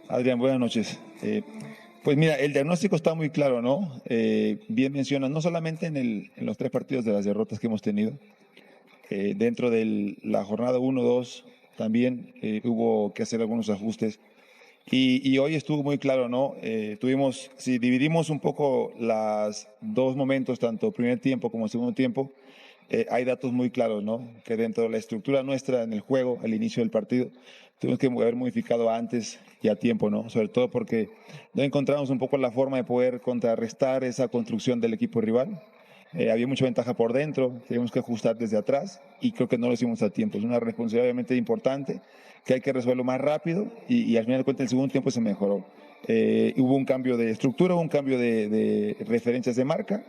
Adrián, buenas noches. Pues mira, el diagnóstico está muy claro, ¿no? Bien mencionas, no solamente en los 3 partidos de las derrotas que hemos tenido, dentro de la jornada 1-2 también hubo que hacer algunos ajustes. Y hoy estuvo muy claro, ¿no? Si dividimos un poco los 2 momentos, tanto primer tiempo como segundo tiempo, hay datos muy claros, ¿no? Que dentro de la estructura nuestra en el juego, al inicio del partido, tuvimos que haber modificado antes y a tiempo, ¿no? Sobre todo porque no encontramos un poco la forma de poder contrarrestar esa construcción del equipo rival. Había mucha ventaja por dentro, teníamos que ajustar desde atrás y creo que no lo hicimos a tiempo. Es una responsabilidad obviamente importante que hay que resolverlo más rápido y al final de cuentas el segundo tiempo se mejoró. Hubo un cambio de estructura, un cambio de referencias de marca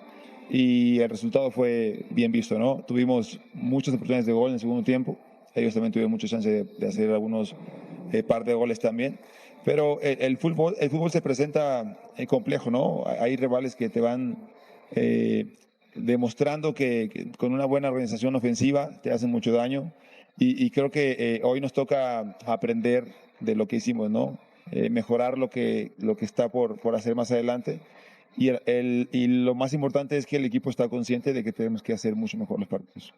y el resultado fue bien visto, ¿no? Tuvimos muchas oportunidades de gol en el segundo tiempo, ellos también tuvieron mucha chance de hacer algunos par de goles también, pero el fútbol se presenta complejo, ¿no? Hay rivales que te van demostrando que con una buena organización ofensiva te hacen mucho daño y creo que hoy nos toca aprender de lo que hicimos, ¿no? Mejorar lo que está por hacer más adelante. Y lo más importante es que el equipo está consciente de que tenemos que hacer mucho mejor los partidos.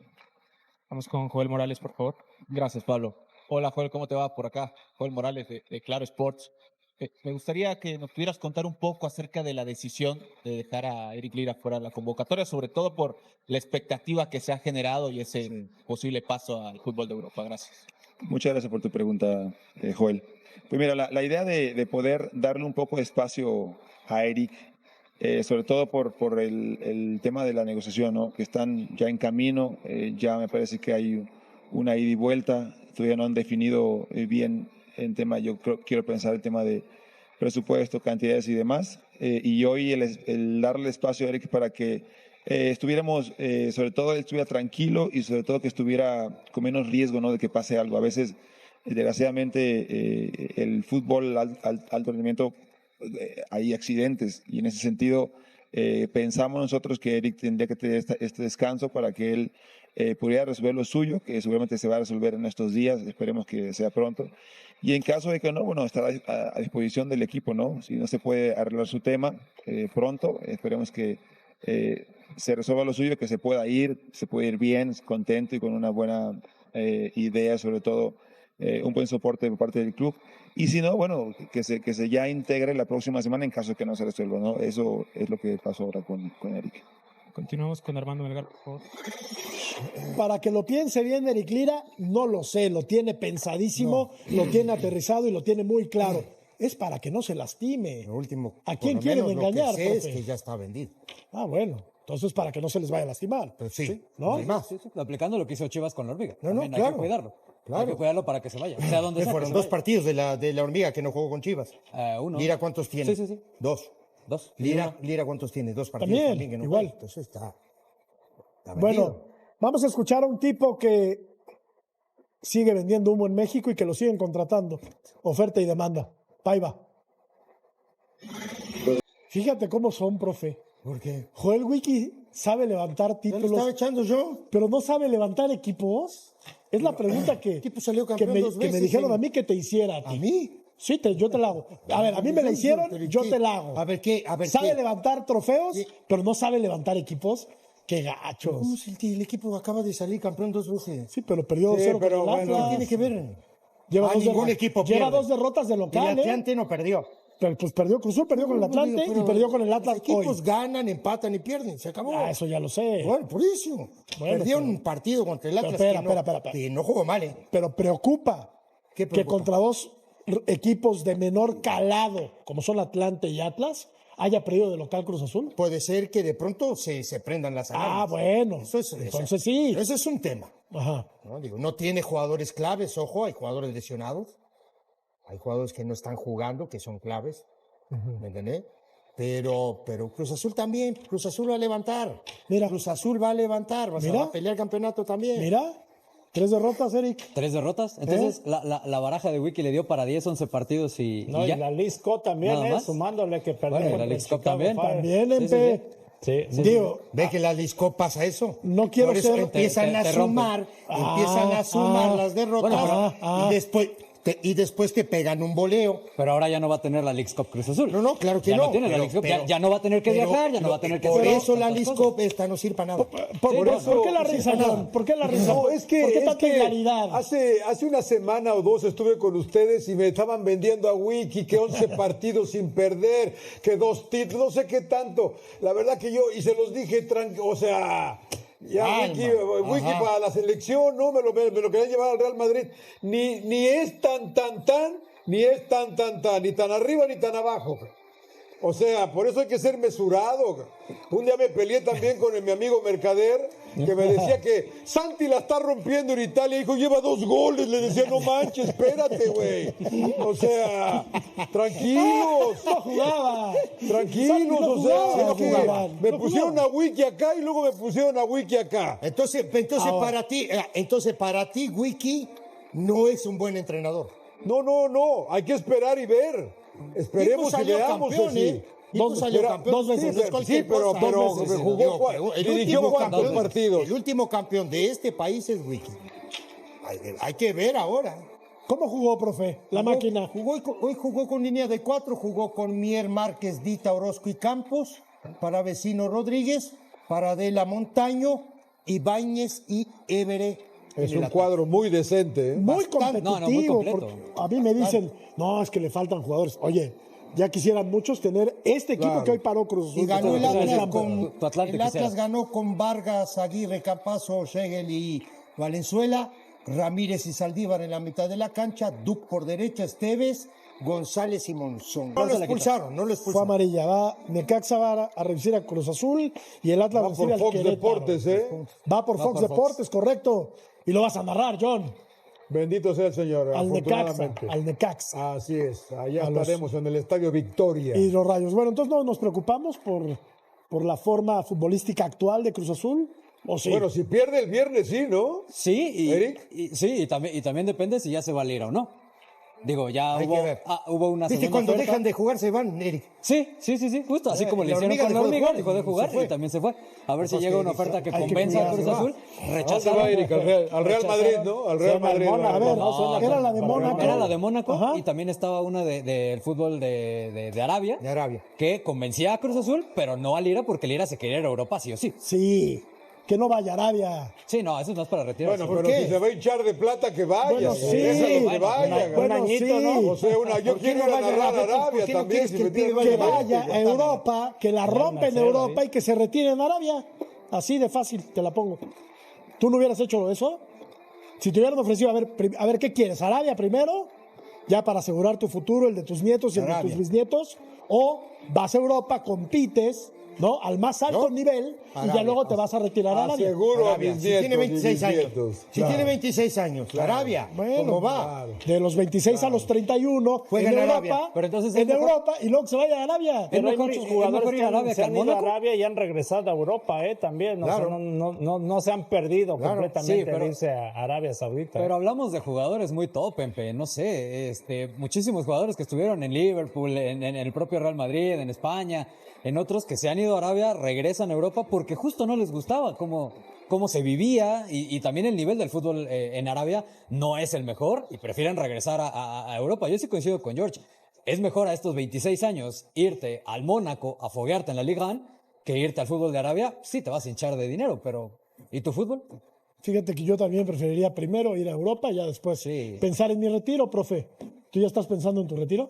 Vamos con Joel Morales, por favor. Gracias, Pablo. Hola, Joel, ¿cómo te va por acá? Joel Morales de Claro Sports. Me gustaría que nos pudieras contar un poco acerca de la decisión de dejar a Eric Lira fuera de la convocatoria, sobre todo por la expectativa que se ha generado y ese posible paso al fútbol de Europa. Gracias. Muchas gracias por tu pregunta, Joel. Pues mira, la idea de poder darle un poco de espacio a Eric, sobre todo por el tema de la negociación, ¿no? Que están ya en camino, ya me parece que hay una ida y vuelta, todavía no han definido bien el tema, quiero pensar el tema de presupuesto, cantidades y demás, y hoy el darle espacio a Eric para que estuviéramos, sobre todo él estuviera tranquilo y sobre todo que estuviera con menos riesgo, ¿no? De que pase algo. A veces, desgraciadamente, el fútbol alto rendimiento, hay accidentes y en ese sentido pensamos nosotros que Eric tendría que tener este descanso para que él pudiera resolver lo suyo, que seguramente se va a resolver en estos días, esperemos que sea pronto. Y en caso de que no, bueno, estará a disposición del equipo, ¿no? Si no se puede arreglar su tema pronto, esperemos que se resuelva lo suyo, que se pueda ir bien, contento y con una buena idea, sobre todo un buen soporte por parte del club. Y si no, bueno, que se ya integre la próxima semana en caso de que no se resuelva, ¿no? Eso es lo que pasó ahora con Eric. Continuamos con Armando Melgar, por favor. Para que lo piense bien Eric Lira, no lo sé, lo tiene pensadísimo, lo tiene aterrizado y lo tiene muy claro. Es para que no se lastime. Lo último, ¿A quién quieren engañar? Lo que sé es que ya está vendido. Ah, bueno. Entonces, para que no se les vaya a lastimar. Pero sí, ¿no? hay más. Sí, aplicando lo que hizo Chivas con la Hormiga. No, También claro. Hay que cuidarlo. Claro. Hay que cuidarlo para que se vaya. O sea, donde sea fueron 2 partidos de la Hormiga que no jugó con Chivas. Uno. Lira, ¿cuántos tiene? Sí. 2. Lira, ¿cuántos tiene? 2 partidos También que no igual. juega. Entonces está vendido. Bueno, vamos a escuchar a un tipo que sigue vendiendo humo en México y que lo siguen contratando. Oferta y demanda. Paiva. Fíjate cómo son, profe. ¿Por qué? Joel Wiki sabe levantar ¿Ya lo títulos, estaba echando yo? pero no sabe levantar equipos. Es la pregunta que, El tipo salió campeón que 2 me veces, dijeron ¿sí? a mí que te hiciera. ¿A mí? Sí, yo te la hago. A ver, a mí me la hicieron, Pero yo ¿qué? te la hago. A ver, ¿qué? Sabe levantar trofeos, ¿Qué? pero no sabe levantar equipos. Qué gachos. ¿Cómo si el equipo acaba de salir campeón 2 veces? Sí, pero perdió 0 con el bueno, Atlas. ¿qué tiene que ver? Lleva Ningún equipo lleva pierde. 2 derrotas de El local, Atlante no perdió. Pero pues perdió Cruz Azul, perdió con el Atlante y perdió con el Atlas Los equipos hoy. ganan, empatan y pierden. Se acabó. Eso ya lo sé. Bueno, por eso. Bueno, Perdió pero- un partido contra el Atlas espera. que no jugó mal, ¿eh? Pero preocupa ¿Qué que preocupa? contra 2 equipos de menor calado, como son Atlante y Atlas, haya perdido de local Cruz Azul. Puede ser que de pronto se prendan las alarmas. Ah, bueno. Entonces sí. Ese es un tema. Ajá. No tiene jugadores claves, ojo, hay jugadores lesionados. Hay jugadores que no están jugando, que son claves. ¿Me entendés? Pero Cruz Azul también. Cruz Azul va a levantar. Mira. Cruz Azul va a levantar. Va a pelear el campeonato también. Mira, 3 derrotas, Eric. 3 derrotas. Entonces, la baraja de Wiki le dio para 10, 11 partidos y No, ya. y la Leagues Cup también, Nada más. sumándole que perdió Bueno, y contra la el Leagues Cup Chicago también. Fire. También, Sí, MP. Sí. Digo, ¿Ve que la Lisco pasa eso? No quiero Por eso ser- empiezan te a rompe. sumar, empiezan a sumar las derrotas Bueno, y después y después te pegan un voleo. Pero ahora ya no va a tener la Leagues Cup Cruz Azul. No, claro que ya no. no tiene la Leagues Cup, ya no va a tener que viajar, ya no va a tener que Por hacer eso la tantas Leagues cosas. Cup esta no sirve para nada. ¿Por qué la risa, John? ¿Por qué la risa? No, es que, ¿Por qué es tanta que hilaridad? hace una semana o dos estuve con ustedes y me estaban vendiendo a Wiki que 11 partidos sin perder, que 2 títulos, no sé qué tanto. La verdad que yo, y se los dije, o sea, ya Wiki para la selección, no, me lo querían llevar al Real Madrid. Ni es ni es ni tan arriba ni tan abajo. O sea, por eso hay que ser mesurado. Un día me peleé también con mi amigo Mercader, que me decía que Santi la está rompiendo en Italia. Dijo, lleva 2 goles. Le decía, no manches, espérate, güey. O sea, tranquilos. No jugaba. Tranquilos, No o sea, jugaba, es que no jugaba. me No pusieron jugaba. a Wiki acá y luego me pusieron a Wiki acá. Entonces para ti, Wiki no es un buen entrenador. No, hay que esperar y ver. Esperemos y veamos así. Dos salió campeón. dos veces. No es cualquier Sí, pero cosa. Dos veces. jugó El dirigió último cuántos campeón- partidos. El último campeón de este país es Wiki. Hay que ver ahora. ¿Cómo jugó, profe? La máquina. Hoy jugó con línea de 4, jugó con Mier, Márquez, Dita, Orozco y Campos, para Vecino Rodríguez, para Adela Montaño, Ibáñez y Évere. Es un cuadro muy decente. ¿eh? Muy Bastante. competitivo. No, muy completo. Porque a mí me dicen, no, es que le faltan jugadores. Oye, ya quisieran muchos tener este equipo Claro. que hoy paró Cruz Azul. Y ganó el Atlas Tu con Atlante el Atlas quisiera. ganó con Vargas, Aguirre, Campazo, Schegel y Valenzuela, Ramírez y Saldívar en la mitad de la cancha, Duc por derecha, Esteves, González y Monzón. No lo expulsaron. Fue amarilla. Va, Necaxa va a recibir a Cruz Azul y el Atlas va a Va recibir por al Fox Querétaro. Deportes, ¿eh? Va por Fox Deportes, correcto. Y lo vas a narrar, John. Bendito sea el Señor, Al Necaxa. afortunadamente. Al Necaxa. Así es, allá A los- estaremos en el Estadio Victoria. Y los Rayos. Bueno, entonces no nos preocupamos por la forma futbolística actual de Cruz Azul. ¿O sí? Bueno, si pierde el viernes, sí, ¿no? Sí, ¿Eric? y también depende si ya se va a ir o no. Digo, ya Hay que ver. hubo una ¿Viste segunda cuando oferta. dejan de jugar se van, Eric? Sí, justo así como le la hicieron hormiga con la dejó de hormiga, jugar dejó de y jugar se fue. y también se fue. A ver si Pues llega que una oferta que hay que convenza a Cruz cuidarse. Azul. ¿A dónde Rechazaron. va Eric? Al Real Madrid, ¿no? Al Real Suena al Madrid. Mónaco, va. A ver, no, suena era con- la de con Mónaco. Era la de Mónaco Ajá. y también estaba una del fútbol de Arabia, De Arabia. que convencía a Cruz Azul, pero no a Lira porque Lira se quería ir a Europa sí o sí. Sí. Que no vaya a Arabia. Sí, no, eso no es para retirarse. Bueno, ¿Por pero qué? si se va a hinchar de plata, que vaya. Bueno, sí. Déjalo que Bueno, vaya. un Bueno, añito, sí. ¿no? O sea, yo ¿Por qué quiero no ir a vaya narrar a- a Arabia por qué no también. quieres Si que me el pibe tienen Que vaya que- vaya a Europa, que la rompa en Marcelo, Europa y que se retire en Arabia. Así de fácil, te la pongo. ¿Tú no hubieras hecho eso? Si te hubieran ofrecido, a ver, ¿qué quieres? ¿Arabia primero? Ya para asegurar tu futuro, el de tus nietos y el de Arabia. tus bisnietos. ¿O vas a Europa, compites, ¿no? Al más alto nivel y ya Arabia. luego te vas a retirar a Arabia. Aseguro a Arabia. mis Si nietos. tiene 26 y años. bisnietos. Si Claro. tiene 26 años. Arabia. Bueno, ¿Cómo va? De los 26 a los 31 Juega en en Europa, Arabia. Pero entonces en es mejor- Europa y luego que se vaya a Arabia. Es Pero hay mejor- muchos es jugadores mejor ir a Arabia que que se a han ido a Mónaco. Arabia y han regresado a Europa, también. O sea, Claro. no se han perdido Claro. completamente Sí, pero- de irse a Arabia Saudita. Pero hablamos de jugadores muy top, Pempe, no sé, muchísimos jugadores que estuvieron en Liverpool, en el propio Real Madrid, en España, en otros que se han ido a Arabia, regresan a Europa porque justo no les gustaba cómo se vivía y también el nivel del fútbol en Arabia no es el mejor y prefieren regresar a Europa. Yo sí coincido con George, es mejor a estos 26 años irte al Mónaco a foguearte en la Liga 1 que irte al fútbol de Arabia. Sí, te vas a hinchar de dinero, pero ¿y tu fútbol? Fíjate que yo también preferiría primero ir a Europa y ya después Sí. pensar en mi retiro, profe. ¿Tú ya estás pensando en tu retiro?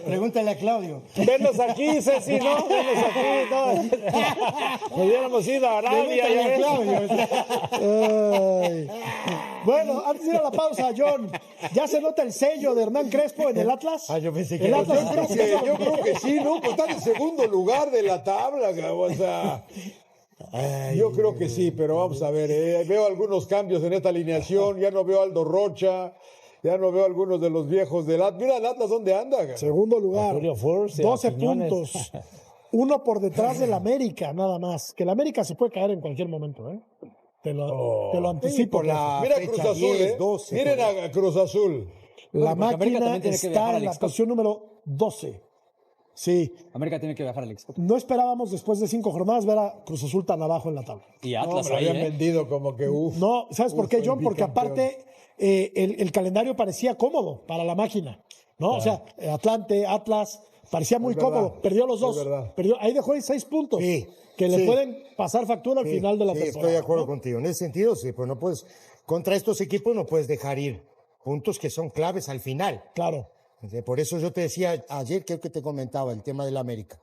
Pregúntale a Claudio. Venos aquí, Ceci, ¿no? Venos aquí, ¿no? Nos hubiéramos ido a Arabia. Pregúntale ya a ves. Claudio. Ay. Bueno, antes de ir a la pausa, John, ¿ya se nota el sello de Hernán Crespo en el Atlas? Yo pensé que El era Atlas Yo creo que sí, ¿no? Pues está en segundo lugar de la tabla, o sea. Yo creo que sí, pero vamos a ver. Veo algunos cambios en esta alineación. Ya no veo a Aldo Rocha. Ya no veo a algunos de los viejos del Atlas. Mira el Atlas, ¿dónde anda? Segundo lugar, Julio Furch y a 12 Quiñones. puntos. Uno por detrás del América, nada más. Que el América se puede caer en cualquier momento, ¿eh? Te lo anticipo. por la Mira fecha Cruz Azul, 10, 12, Miren a Cruz Azul. La Porque América máquina también tiene que viajar está a en la Leagues Cup. posición número 12. Sí. América tiene que viajar al Alex. No esperábamos después de 5 jornadas ver a Cruz Azul tan abajo en la tabla. Y No, Atlas me lo ahí, habían vendido como que No, ¿sabes por qué, el John? Porque bicampeón. aparte el calendario parecía cómodo para la máquina, ¿no? O sea, Atlante, Atlas, parecía muy verdad, cómodo. Perdió los es dos. verdad. Ahí dejó ahí 6 puntos. Sí, que le sí. pueden pasar factura al Sí, final de la sí, temporada. estoy de acuerdo ¿no? contigo. En ese sentido, sí, pues no puedes, contra estos equipos no puedes dejar ir puntos que son claves al final. Claro. Por eso yo te decía ayer, creo que te comentaba el tema del América.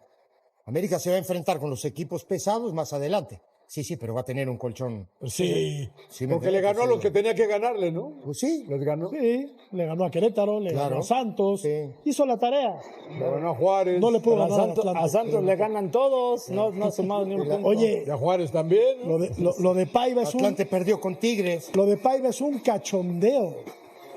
América se va a enfrentar con los equipos pesados más adelante. Sí, pero va a tener un colchón. Sí. Sí, me Porque le entiendes, ganó a sí. los que tenía que ganarle, ¿no? Pues sí, Les ganó. Sí, le ganó a Querétaro, le Claro. ganó a Santos. Sí. Hizo la tarea. Le ganó a Juárez. No le pudo Pero a ganar al Santos, Atlante. a Santos le ganan todos, no ha sumado ni un punto. Oye, Y a Juárez también. ¿no? lo de Paiva es Atlante perdió con Tigres. lo de Paiva es un cachondeo.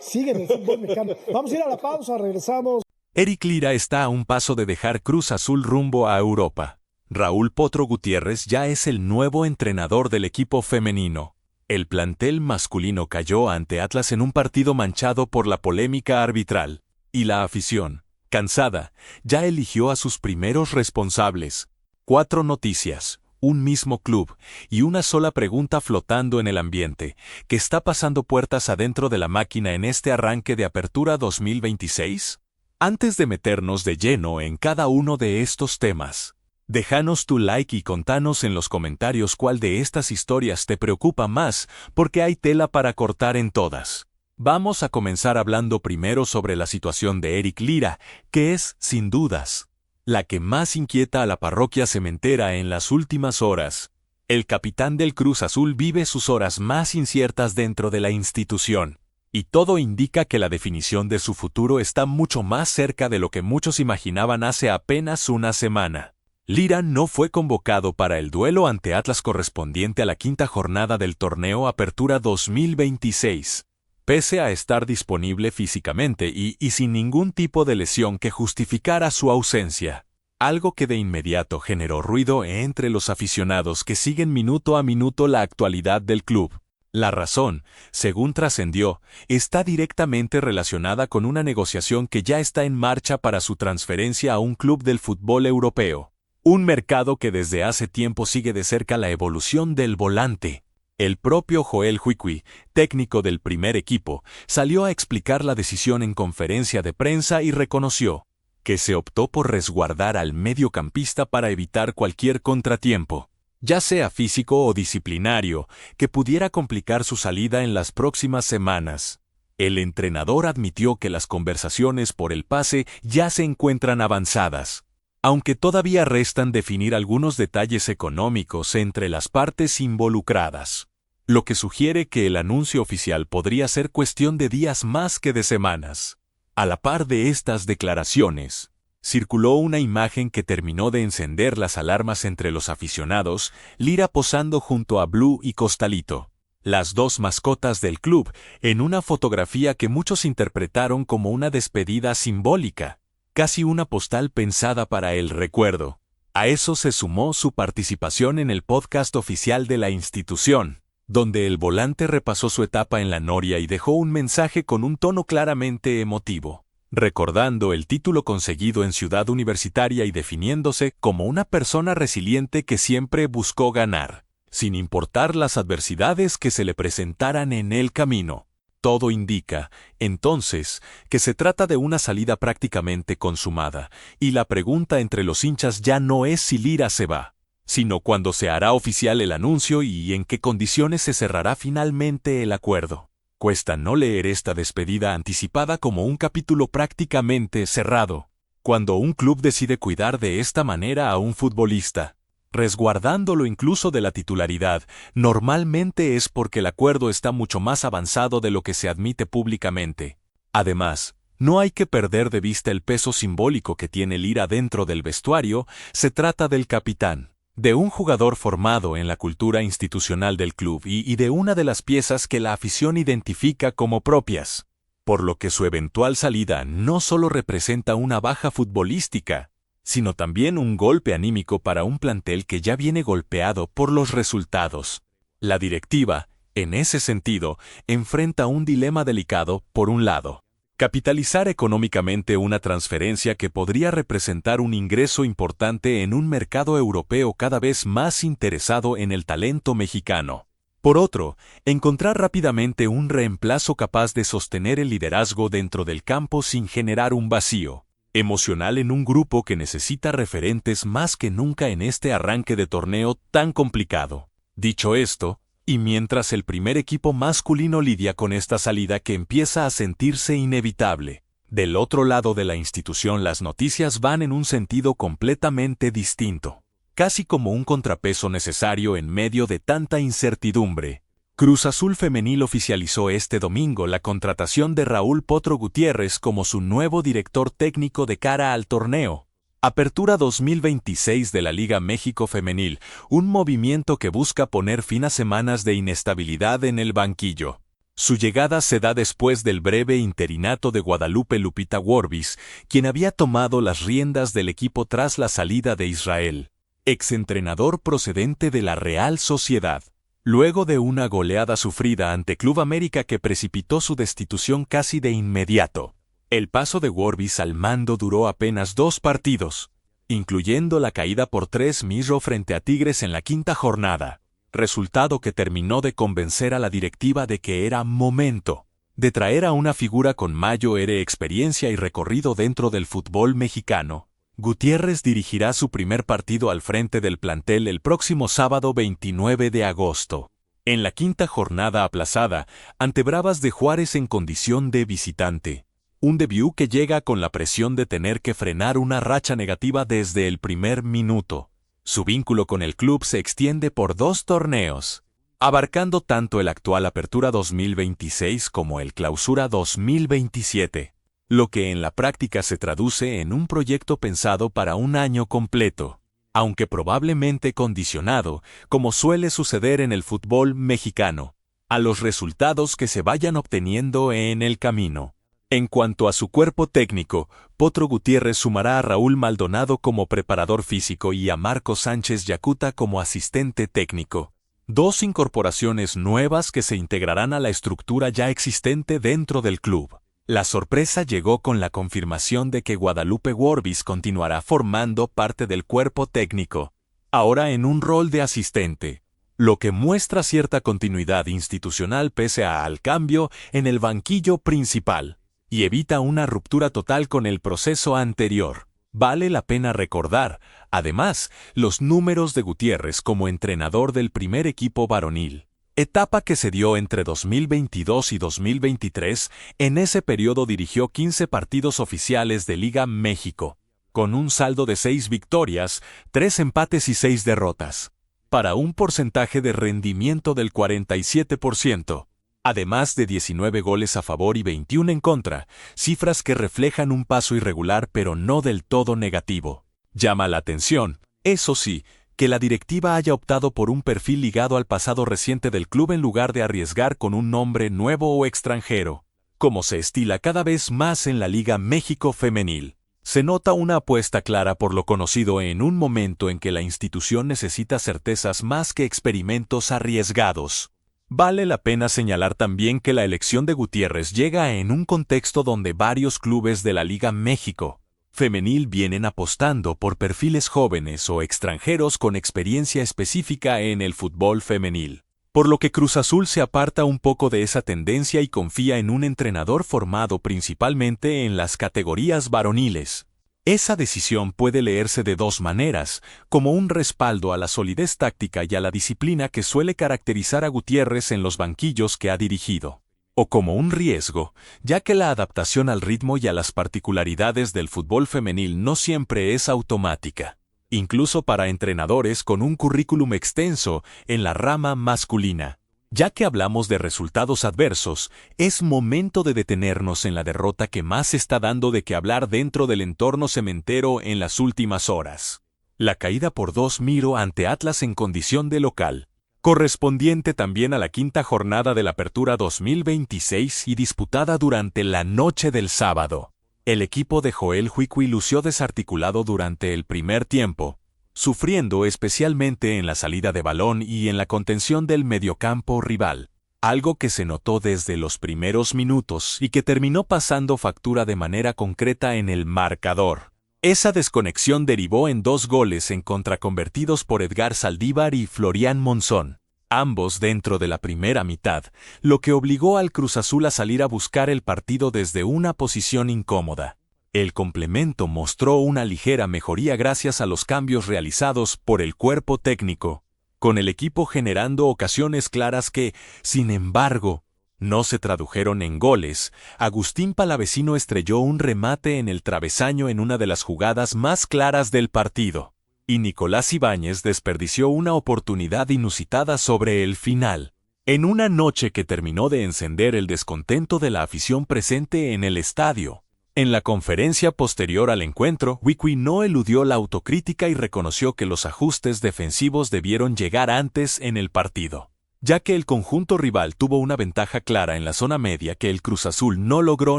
Sigue en el fútbol mexicano. Vamos a ir a la pausa, regresamos. Eric Lira está a un paso de dejar Cruz Azul rumbo a Europa. Raúl Potro Gutiérrez ya es el nuevo entrenador del equipo femenino. El plantel masculino cayó ante Atlas en un partido manchado por la polémica arbitral. Y la afición, cansada, ya eligió a sus primeros responsables. 4 noticias, un mismo club y una sola pregunta flotando en el ambiente. ¿Qué está pasando puertas adentro de la máquina en este arranque de Apertura 2026? Antes de meternos de lleno en cada uno de estos temas, déjanos tu like y contanos en los comentarios cuál de estas historias te preocupa más, porque hay tela para cortar en todas. Vamos a comenzar hablando primero sobre la situación de Eric Lira, que es, sin dudas, la que más inquieta a la parroquia cementera en las últimas horas. El capitán del Cruz Azul vive sus horas más inciertas dentro de la institución. Y todo indica que la definición de su futuro está mucho más cerca de lo que muchos imaginaban hace apenas una semana. Lira no fue convocado para el duelo ante Atlas correspondiente a la 5ª jornada del torneo Apertura 2026. Pese a estar disponible físicamente y sin ningún tipo de lesión que justificara su ausencia. Algo que de inmediato generó ruido entre los aficionados que siguen minuto a minuto la actualidad del club. La razón, según trascendió, está directamente relacionada con una negociación que ya está en marcha para su transferencia a un club del fútbol europeo. Un mercado que desde hace tiempo sigue de cerca la evolución del volante. El propio Joel Huicui, técnico del primer equipo, salió a explicar la decisión en conferencia de prensa y reconoció que se optó por resguardar al mediocampista para evitar cualquier contratiempo, ya sea físico o disciplinario, que pudiera complicar su salida en las próximas semanas. El entrenador admitió que las conversaciones por el pase ya se encuentran avanzadas, aunque todavía restan definir algunos detalles económicos entre las partes involucradas, lo que sugiere que el anuncio oficial podría ser cuestión de días más que de semanas. A la par de estas declaraciones, circuló una imagen que terminó de encender las alarmas entre los aficionados, Lira posando junto a Blue y Costalito, las 2 mascotas del club, en una fotografía que muchos interpretaron como una despedida simbólica, casi una postal pensada para el recuerdo. A eso se sumó su participación en el podcast oficial de la institución, donde el volante repasó su etapa en la Noria y dejó un mensaje con un tono claramente emotivo, recordando el título conseguido en Ciudad Universitaria y definiéndose como una persona resiliente que siempre buscó ganar, sin importar las adversidades que se le presentaran en el camino. Todo indica, entonces, que se trata de una salida prácticamente consumada, y la pregunta entre los hinchas ya no es si Lira se va, sino cuándo se hará oficial el anuncio y en qué condiciones se cerrará finalmente el acuerdo. Cuesta no leer esta despedida anticipada como un capítulo prácticamente cerrado, cuando un club decide cuidar de esta manera a un futbolista, resguardándolo incluso de la titularidad, normalmente es porque el acuerdo está mucho más avanzado de lo que se admite públicamente. Además, no hay que perder de vista el peso simbólico que tiene Lira dentro del vestuario. Se trata del capitán, de un jugador formado en la cultura institucional del club y de una de las piezas que la afición identifica como propias, por lo que su eventual salida no solo representa una baja futbolística, sino también un golpe anímico para un plantel que ya viene golpeado por los resultados. La directiva, en ese sentido, enfrenta un dilema delicado. Por un lado, Capitalizar económicamente una transferencia que podría representar un ingreso importante en un mercado europeo cada vez más interesado en el talento mexicano. Por otro, encontrar rápidamente un reemplazo capaz de sostener el liderazgo dentro del campo sin generar un vacío emocional en un grupo que necesita referentes más que nunca en este arranque de torneo tan complicado. Dicho esto, y mientras el primer equipo masculino lidia con esta salida que empieza a sentirse inevitable, del otro lado de la institución las noticias van en un sentido completamente distinto. Casi como un contrapeso necesario en medio de tanta incertidumbre. Cruz Azul Femenil oficializó este domingo la contratación de Raúl Potro Gutiérrez como su nuevo director técnico de cara al torneo. Apertura 2026 de la Liga México Femenil, un movimiento que busca poner fin a semanas de inestabilidad en el banquillo. Su llegada se da después del breve interinato de Guadalupe Lupita Warbis, quien había tomado las riendas del equipo tras la salida de Israel, exentrenador procedente de la Real Sociedad. Luego de una goleada sufrida ante Club América que precipitó su destitución casi de inmediato. El paso de Warbis al mando duró apenas 2 partidos, incluyendo la caída por 3-0 frente a Tigres en la quinta jornada, resultado que terminó de convencer a la directiva de que era momento de traer a una figura con mayor experiencia y recorrido dentro del fútbol mexicano. Gutiérrez dirigirá su primer partido al frente del plantel el próximo sábado 29 de agosto, en la quinta jornada aplazada, ante Bravas de Juárez en condición de visitante. Un debut que llega con la presión de tener que frenar una racha negativa desde el primer minuto. Su vínculo con el club se extiende por 2 torneos, abarcando tanto el actual Apertura 2026 como el Clausura 2027, lo que en la práctica se traduce en un proyecto pensado para un año completo, aunque probablemente condicionado, como suele suceder en el fútbol mexicano, a los resultados que se vayan obteniendo en el camino. En cuanto a su cuerpo técnico, Potro Gutiérrez sumará a Raúl Maldonado como preparador físico y a Marco Sánchez Yacuta como asistente técnico. 2 incorporaciones nuevas que se integrarán a la estructura ya existente dentro del club. La sorpresa llegó con la confirmación de que Guadalupe Warbis continuará formando parte del cuerpo técnico, ahora en un rol de asistente, lo que muestra cierta continuidad institucional pese al cambio en el banquillo principal, y evita una ruptura total con el proceso anterior. Vale la pena recordar, además, los números de Gutiérrez como entrenador del primer equipo varonil, etapa que se dio entre 2022 y 2023. En ese periodo dirigió 15 partidos oficiales de Liga México, con un saldo de 6 victorias, 3 empates y 6 derrotas, para un porcentaje de rendimiento del 47%. Además de 19 goles a favor y 21 en contra, cifras que reflejan un paso irregular pero no del todo negativo. Llama la atención, eso sí, que la directiva haya optado por un perfil ligado al pasado reciente del club en lugar de arriesgar con un nombre nuevo o extranjero, como se estila cada vez más en la Liga México Femenil. Se nota una apuesta clara por lo conocido en un momento en que la institución necesita certezas más que experimentos arriesgados. Vale la pena señalar también que la elección de Gutiérrez llega en un contexto donde varios clubes de la Liga México Femenil vienen apostando por perfiles jóvenes o extranjeros con experiencia específica en el fútbol femenil, por lo que Cruz Azul se aparta un poco de esa tendencia y confía en un entrenador formado principalmente en las categorías varoniles. Esa decisión puede leerse de 2 maneras, como un respaldo a la solidez táctica y a la disciplina que suele caracterizar a Gutiérrez en los banquillos que ha dirigido, o como un riesgo, ya que la adaptación al ritmo y a las particularidades del fútbol femenil no siempre es automática, incluso para entrenadores con un currículum extenso en la rama masculina. Ya que hablamos de resultados adversos, es momento de detenernos en la derrota que más está dando de qué hablar dentro del entorno cementero en las últimas horas. La caída por 2-0 ante Atlas en condición de local, correspondiente también a la quinta jornada de la Apertura 2026 y disputada durante la noche del sábado. El equipo de Joel Huicui lució desarticulado durante el primer tiempo, sufriendo especialmente en la salida de balón y en la contención del mediocampo rival. algo que se notó desde los primeros minutos y que terminó pasando factura de manera concreta en el marcador. Esa desconexión derivó en 2 goles en contra convertidos por Edgar Saldívar y Florian Monzón, ambos dentro de la primera mitad, lo que obligó al Cruz Azul a salir a buscar el partido desde una posición incómoda. El complemento mostró una ligera mejoría gracias a los cambios realizados por el cuerpo técnico, con el equipo generando ocasiones claras que, sin embargo, no se tradujeron en goles. Agustín Palavecino estrelló un remate en el travesaño en una de las jugadas más claras del partido, y Nicolás Ibáñez desperdició una oportunidad inusitada sobre el final, en una noche que terminó de encender el descontento de la afición presente en el estadio. En la conferencia posterior al encuentro, Wikwi no eludió la autocrítica y reconoció que los ajustes defensivos debieron llegar antes en el partido, ya que el conjunto rival tuvo una ventaja clara en la zona media que el Cruz Azul no logró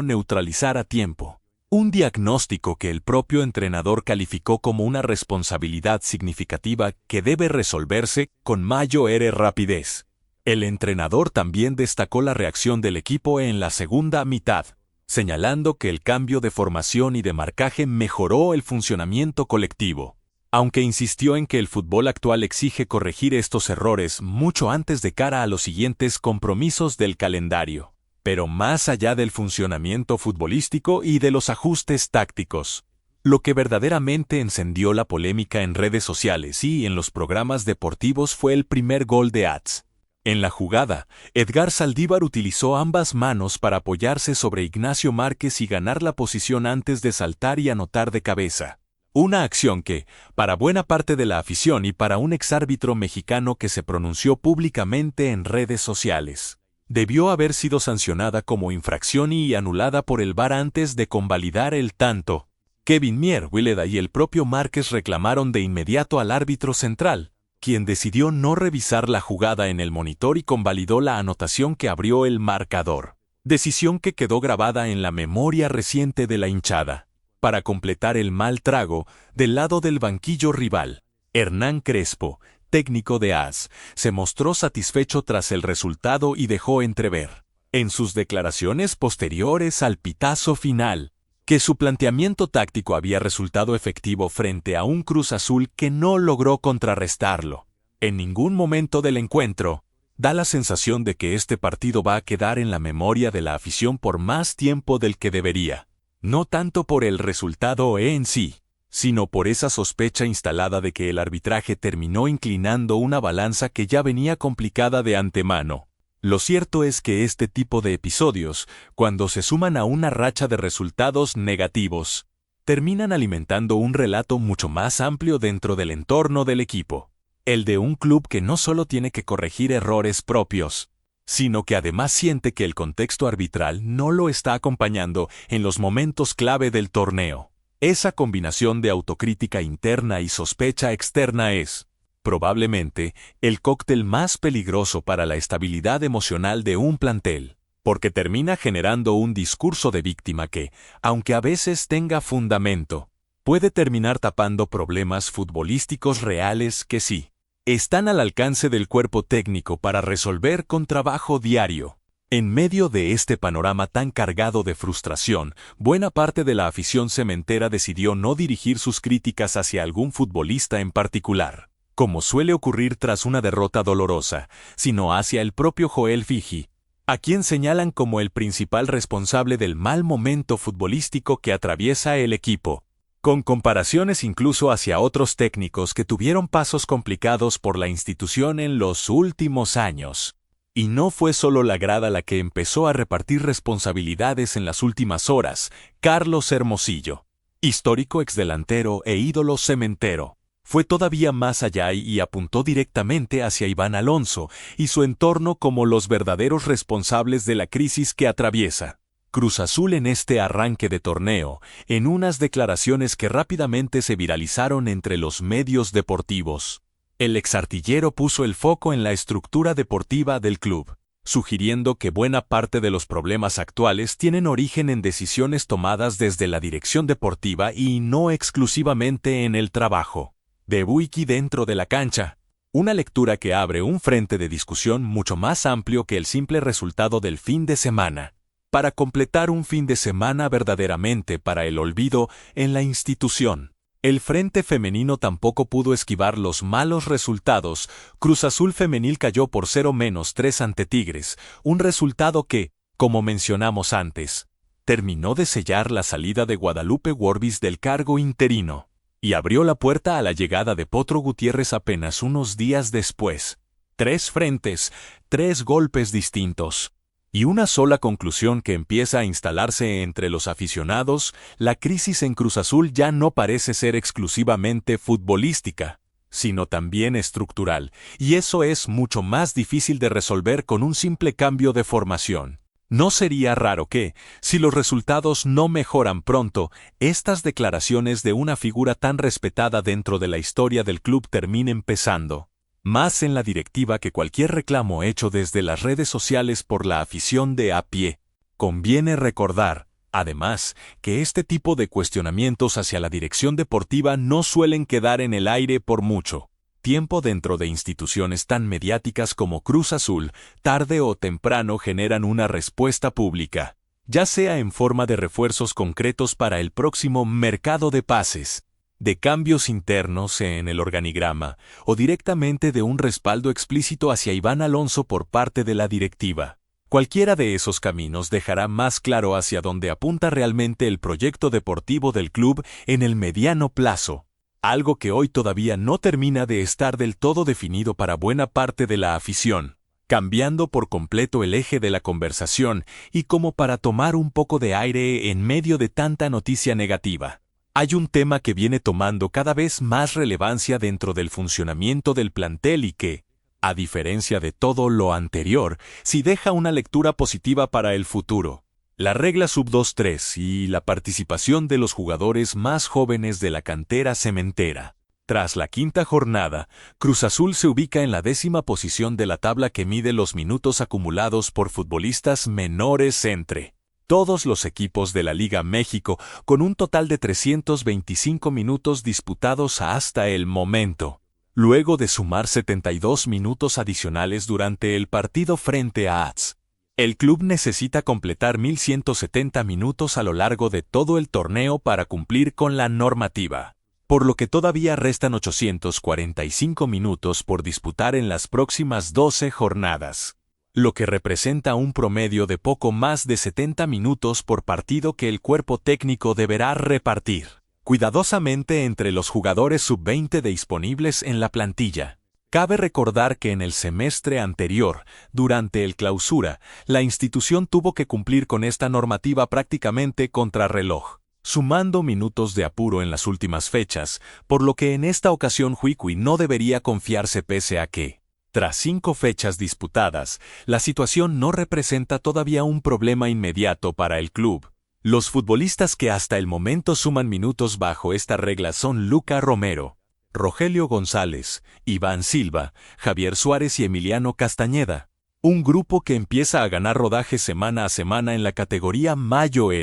neutralizar a tiempo. Un diagnóstico que el propio entrenador calificó como una responsabilidad significativa que debe resolverse con mayor rapidez. El entrenador también destacó la reacción del equipo en la segunda mitad, señalando que el cambio de formación y de marcaje mejoró el funcionamiento colectivo, aunque insistió en que el fútbol actual exige corregir estos errores mucho antes de cara a los siguientes compromisos del calendario. Pero más allá del funcionamiento futbolístico y de los ajustes tácticos, lo que verdaderamente encendió la polémica en redes sociales y en los programas deportivos fue el primer gol de Atz. En la jugada, Edgar Saldívar utilizó ambas manos para apoyarse sobre Ignacio Márquez y ganar la posición antes de saltar y anotar de cabeza. Una acción que, para buena parte de la afición y para un exárbitro mexicano que se pronunció públicamente en redes sociales, debió haber sido sancionada como infracción y anulada por el VAR antes de convalidar el tanto. Kevin Mier, Willeda y el propio Márquez reclamaron de inmediato al árbitro central, quien decidió no revisar la jugada en el monitor y convalidó la anotación que abrió el marcador. Decisión que quedó grabada en la memoria reciente de la hinchada. Para completar el mal trago, del lado del banquillo rival, Hernán Crespo, técnico de AS, se mostró satisfecho tras el resultado y dejó entrever, en sus declaraciones posteriores al pitazo final, que su planteamiento táctico había resultado efectivo frente a un Cruz Azul que no logró contrarrestarlo. En ningún momento del encuentro, da la sensación de que este partido va a quedar en la memoria de la afición por más tiempo del que debería. No tanto por el resultado en sí, sino por esa sospecha instalada de que el arbitraje terminó inclinando una balanza que ya venía complicada de antemano. Lo cierto es que este tipo de episodios, cuando se suman a una racha de resultados negativos, terminan alimentando un relato mucho más amplio dentro del entorno del equipo. El de un club que no solo tiene que corregir errores propios, sino que además siente que el contexto arbitral no lo está acompañando en los momentos clave del torneo. Esa combinación de autocrítica interna y sospecha externa es, probablemente, el cóctel más peligroso para la estabilidad emocional de un plantel, porque termina generando un discurso de víctima que, aunque a veces tenga fundamento, puede terminar tapando problemas futbolísticos reales que sí están al alcance del cuerpo técnico para resolver con trabajo diario. En medio de este panorama tan cargado de frustración, buena parte de la afición cementera decidió no dirigir sus críticas hacia algún futbolista en particular, como suele ocurrir tras una derrota dolorosa, sino hacia el propio Joel Figi, a quien señalan como el principal responsable del mal momento futbolístico que atraviesa el equipo, con comparaciones incluso hacia otros técnicos que tuvieron pasos complicados por la institución en los últimos años. Y no fue solo la grada la que empezó a repartir responsabilidades en las últimas horas. Carlos Hermosillo, histórico exdelantero e ídolo cementero, fue todavía más allá y apuntó directamente hacia Iván Alonso y su entorno como los verdaderos responsables de la crisis que atraviesa Cruz Azul en este arranque de torneo, en unas declaraciones que rápidamente se viralizaron entre los medios deportivos. El exartillero puso el foco en la estructura deportiva del club, sugiriendo que buena parte de los problemas actuales tienen origen en decisiones tomadas desde la dirección deportiva y no exclusivamente en el trabajo de Wiki dentro de la cancha. Una lectura que abre un frente de discusión mucho más amplio que el simple resultado del fin de semana, para completar un fin de semana verdaderamente para el olvido en la institución. El Frente Femenino tampoco pudo esquivar los malos resultados. Cruz Azul Femenil cayó por 0-3 ante Tigres, un resultado que, como mencionamos antes, terminó de sellar la salida de Guadalupe Worbis del cargo interino, y abrió la puerta a la llegada de Potro Gutiérrez apenas unos días después. 3 frentes, 3 golpes distintos. Y una sola conclusión que empieza a instalarse entre los aficionados: la crisis en Cruz Azul ya no parece ser exclusivamente futbolística, sino también estructural, y eso es mucho más difícil de resolver con un simple cambio de formación. No sería raro que, si los resultados no mejoran pronto, estas declaraciones de una figura tan respetada dentro de la historia del club terminen pesando más en la directiva que cualquier reclamo hecho desde las redes sociales por la afición de a pie. Conviene recordar, además, que este tipo de cuestionamientos hacia la dirección deportiva no suelen quedar en el aire por mucho tiempo dentro de instituciones tan mediáticas como Cruz Azul. Tarde o temprano generan una respuesta pública, ya sea en forma de refuerzos concretos para el próximo mercado de pases, de cambios internos en el organigrama, o directamente de un respaldo explícito hacia Iván Alonso por parte de la directiva. Cualquiera de esos caminos dejará más claro hacia dónde apunta realmente el proyecto deportivo del club en el mediano plazo, algo que hoy todavía no termina de estar del todo definido para buena parte de la afición, cambiando por completo el eje de la conversación y como para tomar un poco de aire en medio de tanta noticia negativa. Hay un tema que viene tomando cada vez más relevancia dentro del funcionamiento del plantel y que, a diferencia de todo lo anterior, sí deja una lectura positiva para el futuro: la regla sub-23 y la participación de los jugadores más jóvenes de la cantera cementera. Tras la 5ª jornada, Cruz Azul se ubica en la 10ª posición de la tabla que mide los minutos acumulados por futbolistas menores entre todos los equipos de la Liga México, con un total de 325 minutos disputados hasta el momento, luego de sumar 72 minutos adicionales durante el partido frente a ATS. El club necesita completar 1.170 minutos a lo largo de todo el torneo para cumplir con la normativa, por lo que todavía restan 845 minutos por disputar en las próximas 12 jornadas. Lo que representa un promedio de poco más de 70 minutos por partido que el cuerpo técnico deberá repartir cuidadosamente entre los jugadores sub-20 disponibles en la plantilla. Cabe recordar que en el semestre anterior, durante el clausura, la institución tuvo que cumplir con esta normativa prácticamente contrarreloj, sumando minutos de apuro en las últimas fechas, por lo que en esta ocasión Juicui no debería confiarse pese a que, tras 5 fechas disputadas, la situación no representa todavía un problema inmediato para el club. Los futbolistas que hasta el momento suman minutos bajo esta regla son Luca Romero, Rogelio González, Iván Silva, Javier Suárez y Emiliano Castañeda. Un grupo que empieza a ganar rodaje semana a semana en la categoría Mayor.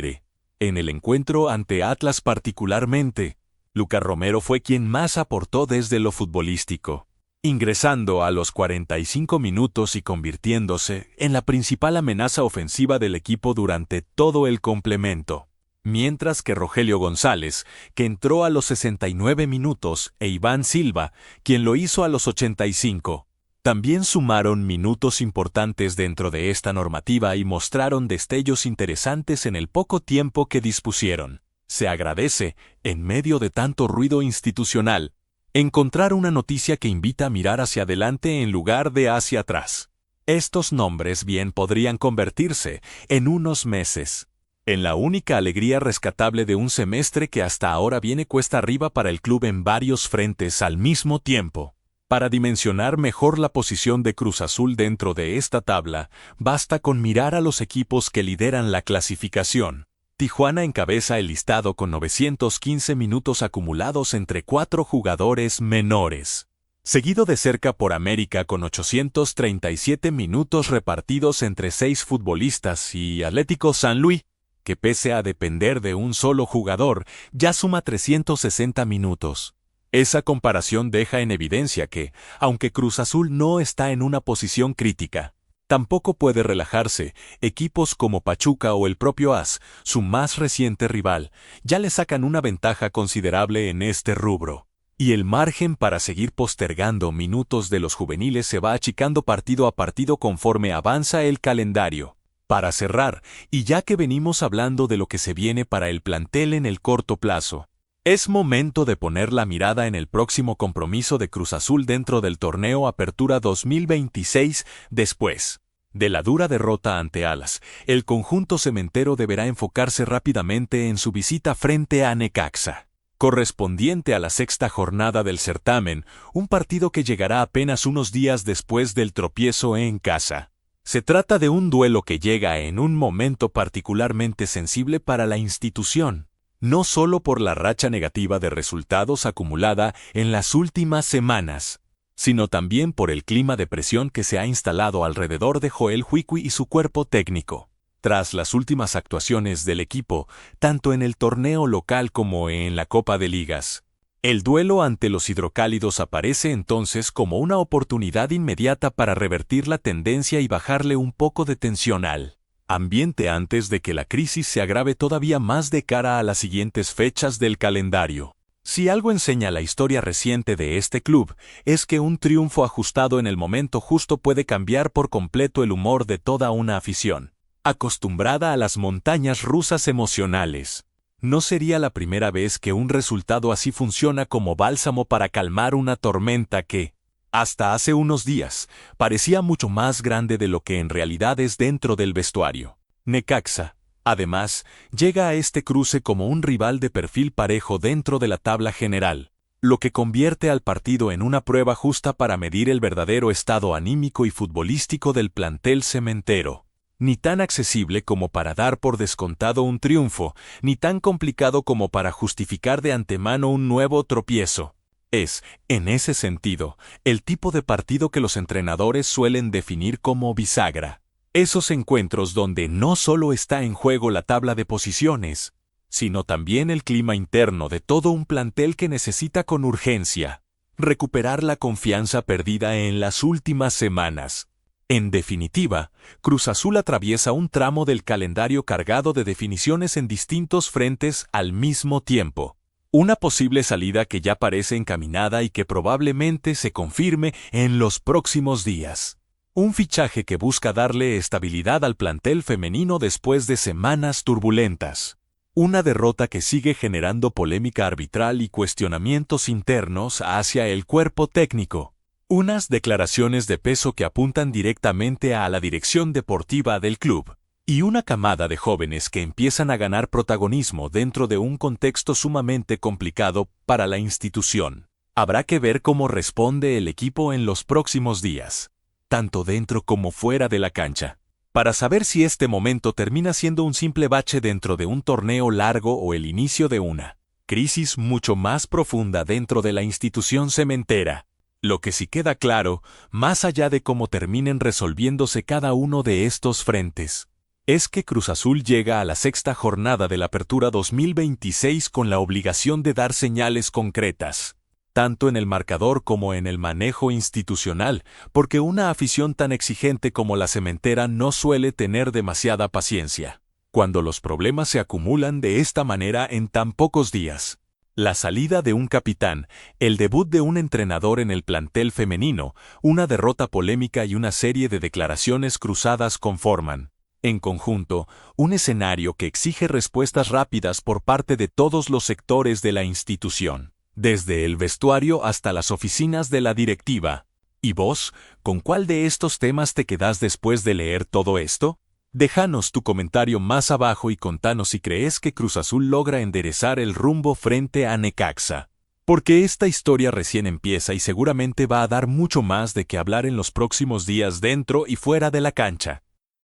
En el encuentro ante Atlas particularmente, Luca Romero fue quien más aportó desde lo futbolístico, ingresando a los 45 minutos y convirtiéndose en la principal amenaza ofensiva del equipo durante todo el complemento, mientras que Rogelio González, que entró a los 69 minutos, e Iván Silva, quien lo hizo a los 85, también sumaron minutos importantes dentro de esta normativa y mostraron destellos interesantes en el poco tiempo que dispusieron. Se agradece, en medio de tanto ruido institucional, encontrar una noticia que invita a mirar hacia adelante en lugar de hacia atrás. Estos nombres bien podrían convertirse, en unos meses, en la única alegría rescatable de un semestre que hasta ahora viene cuesta arriba para el club en varios frentes al mismo tiempo. Para dimensionar mejor la posición de Cruz Azul dentro de esta tabla, basta con mirar a los equipos que lideran la clasificación. Tijuana encabeza el listado con 915 minutos acumulados entre 4 jugadores menores, seguido de cerca por América con 837 minutos repartidos entre 6 futbolistas y Atlético San Luis, que pese a depender de un solo jugador, ya suma 360 minutos. Esa comparación deja en evidencia que, aunque Cruz Azul no está en una posición crítica, tampoco puede relajarse. Equipos como Pachuca o el propio AS, su más reciente rival, ya le sacan una ventaja considerable en este rubro. Y el margen para seguir postergando minutos de los juveniles se va achicando partido a partido conforme avanza el calendario. Para cerrar, y ya que venimos hablando de lo que se viene para el plantel en el corto plazo, es momento de poner la mirada en el próximo compromiso de Cruz Azul dentro del torneo Apertura 2026. Después de la dura derrota ante Atlas, el conjunto cementero deberá enfocarse rápidamente en su visita frente a Necaxa, correspondiente a la sexta jornada del certamen, un partido que llegará apenas unos días después del tropiezo en casa. Se trata de un duelo que llega en un momento particularmente sensible para la institución, no solo por la racha negativa de resultados acumulada en las últimas semanas, sino también por el clima de presión que se ha instalado alrededor de Joel Huicui y su cuerpo técnico. Tras las últimas actuaciones del equipo, tanto en el torneo local como en la Copa de Ligas, el duelo ante los hidrocálidos aparece entonces como una oportunidad inmediata para revertir la tendencia y bajarle un poco de tensión al ambiente antes de que la crisis se agrave todavía más de cara a las siguientes fechas del calendario. Si algo enseña la historia reciente de este club, es que un triunfo ajustado en el momento justo puede cambiar por completo el humor de toda una afición, acostumbrada a las montañas rusas emocionales. No sería la primera vez que un resultado así funciona como bálsamo para calmar una tormenta que, hasta hace unos días, parecía mucho más grande de lo que en realidad es dentro del vestuario. Necaxa, además, llega a este cruce como un rival de perfil parejo dentro de la tabla general, lo que convierte al partido en una prueba justa para medir el verdadero estado anímico y futbolístico del plantel cementero. Ni tan accesible como para dar por descontado un triunfo, ni tan complicado como para justificar de antemano un nuevo tropiezo. Es, en ese sentido, el tipo de partido que los entrenadores suelen definir como bisagra. Esos encuentros donde no solo está en juego la tabla de posiciones, sino también el clima interno de todo un plantel que necesita con urgencia recuperar la confianza perdida en las últimas semanas. En definitiva, Cruz Azul atraviesa un tramo del calendario cargado de definiciones en distintos frentes al mismo tiempo. Una posible salida que ya parece encaminada y que probablemente se confirme en los próximos días. Un fichaje que busca darle estabilidad al plantel femenino después de semanas turbulentas. Una derrota que sigue generando polémica arbitral y cuestionamientos internos hacia el cuerpo técnico. Unas declaraciones de peso que apuntan directamente a la dirección deportiva del club. Y una camada de jóvenes que empiezan a ganar protagonismo dentro de un contexto sumamente complicado para la institución. Habrá que ver cómo responde el equipo en los próximos días, tanto dentro como fuera de la cancha, para saber si este momento termina siendo un simple bache dentro de un torneo largo o el inicio de una crisis mucho más profunda dentro de la institución cementera. Lo que sí queda claro, más allá de cómo terminen resolviéndose cada uno de estos frentes, es que Cruz Azul llega a la sexta jornada de la Apertura 2026 con la obligación de dar señales concretas, tanto en el marcador como en el manejo institucional, porque una afición tan exigente como la cementera no suele tener demasiada paciencia cuando los problemas se acumulan de esta manera en tan pocos días. La salida de un capitán, el debut de un entrenador en el plantel femenino, una derrota polémica y una serie de declaraciones cruzadas conforman, en conjunto, un escenario que exige respuestas rápidas por parte de todos los sectores de la institución, desde el vestuario hasta las oficinas de la directiva. ¿Y vos, con cuál de estos temas te quedás después de leer todo esto? Déjanos tu comentario más abajo y contanos si crees que Cruz Azul logra enderezar el rumbo frente a Necaxa. Porque esta historia recién empieza y seguramente va a dar mucho más de qué hablar en los próximos días dentro y fuera de la cancha.